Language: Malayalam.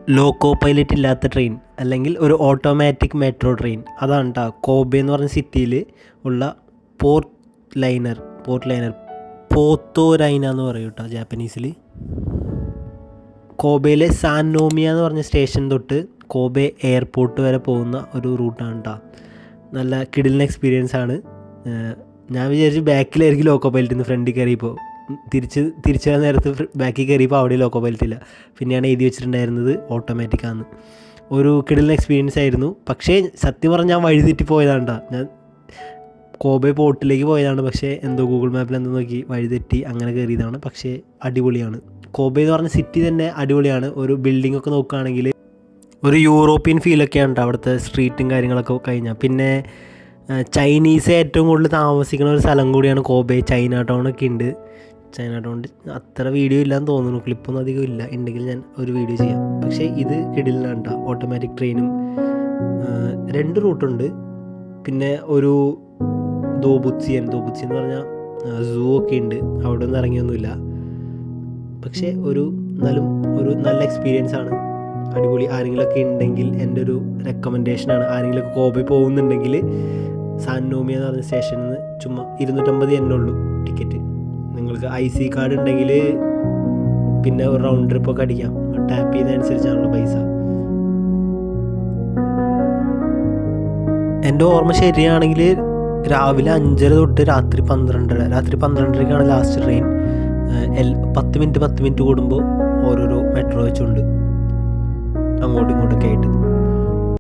ലോക്കോ പൈലറ്റ് ഇല്ലാത്ത ട്രെയിൻ അല്ലെങ്കിൽ ഒരു ഓട്ടോമാറ്റിക് മെട്രോ ട്രെയിൻ അതാണ് കേട്ടോ കോബെ എന്ന് പറഞ്ഞ സിറ്റിയിൽ ഉള്ള പോർട്ട് ലൈനർ പോത്തോ ലൈന എന്ന് പറയും കേട്ടോ ജാപ്പനീസിൽ. കോബയിലെ സാന്നോമിയ എന്ന് പറഞ്ഞ സ്റ്റേഷൻ തൊട്ട് കോബെ എയർപോർട്ട് വരെ പോകുന്ന ഒരു റൂട്ടാണ് കേട്ടോ. നല്ല കിടിലൻ എക്സ്പീരിയൻസ് ആണ്. ഞാൻ വിചാരിച്ചു ബാക്കിലായിരിക്കും ലോക്കോ പൈലറ്റ് നിന്ന് ഫ്രണ്ടിൽ കയറിയപ്പോൾ തിരിച്ചു വരാൻ നേരത്ത് ബാക്കിൽ കയറിയപ്പോൾ അവിടെ ലോക്കോ പൈലറ്റ് ഇല്ല. പിന്നെയാണ് എഴുതി വെച്ചിട്ടുണ്ടായിരുന്നത് ഓട്ടോമാറ്റിക്കാന്ന്. ഒരു കിടിലൻ എക്സ്പീരിയൻസ് ആയിരുന്നു. പക്ഷേ സത്യം പറഞ്ഞാൽ ഞാൻ വഴി തെറ്റി പോയതാണ് കേട്ടോ. ഞാൻ കോബെ പോർട്ടിലേക്ക് പോയതാണ്, പക്ഷേ എന്തോ ഗൂഗിൾ മാപ്പിൽ എന്തോ നോക്കി വഴി തെറ്റി അങ്ങനെ കയറിയതാണ്. പക്ഷേ അടിപൊളിയാണ്. കോബെ എന്ന് പറഞ്ഞ സിറ്റി തന്നെ അടിപൊളിയാണ്. ഒരു ബിൽഡിംഗ് ഒക്കെ നോക്കുകയാണെങ്കിൽ ഒരു യൂറോപ്യൻ ഫീലൊക്കെയാണ് കേട്ടോ അവിടുത്തെ സ്ട്രീറ്റും കാര്യങ്ങളൊക്കെ കഴിഞ്ഞാൽ. പിന്നെ ചൈനീസ് ഏറ്റവും കൂടുതൽ താമസിക്കുന്ന ഒരു സ്ഥലം കൂടിയാണ് കോബെ. ചൈന ടൗണൊക്കെ ഉണ്ട്. ചൈന ടൗൺ അത്ര വീഡിയോ ഇല്ലാന്ന് തോന്നുന്നു, ക്ലിപ്പൊന്നും അധികം ഇല്ല. ഉണ്ടെങ്കിൽ ഞാൻ ഒരു വീഡിയോ ചെയ്യാം. പക്ഷേ ഇത് കിടിലാണ് കേട്ടോ. ഓട്ടോമാറ്റിക് ട്രെയിനും 2 റൂട്ടുണ്ട്. പിന്നെ ഒരു ദോബുത്സി എന്ന് പറഞ്ഞാൽ സൂ ഒക്കെ ഉണ്ട്. അവിടെ ഒന്നും ഇറങ്ങിയൊന്നുമില്ല. പക്ഷേ എന്നാലും ഒരു നല്ല എക്സ്പീരിയൻസ് ആണ്. അടിപൊളി. ആരെങ്കിലുമൊക്കെ ഉണ്ടെങ്കിൽ എൻ്റെ ഒരു റെക്കമെൻഡേഷനാണ്. ആരെങ്കിലുമൊക്കെ കോബെ പോകുന്നുണ്ടെങ്കിൽ സാന്നോമിയ എന്ന് പറഞ്ഞ സ്റ്റേഷനിൽ നിന്ന് ചുമ്മാ 250 തന്നെ ഉള്ളൂ ടിക്കറ്റ്. നിങ്ങൾക്ക് IC കാർഡ് ഉണ്ടെങ്കിൽ പിന്നെ ഒരു റൗണ്ട് ട്രിപ്പൊക്കെ അടിക്കാം. ടാപ്പ് ചെയ്യുന്നതനുസരിച്ചാണല്ലോ പൈസ. എൻ്റെ ഓർമ്മ ശരിയാണെങ്കിൽ രാവിലെ 5:30 തൊട്ട് രാത്രി 12:30 ലാസ്റ്റ് ട്രെയിൻ. 10 മിനിറ്റ് കൂടുമ്പോൾ ഓരോരോ മെട്രോ വെച്ചുകൊണ്ട് അങ്ങോട്ടും ഇങ്ങോട്ടൊക്കെ ആയിട്ട്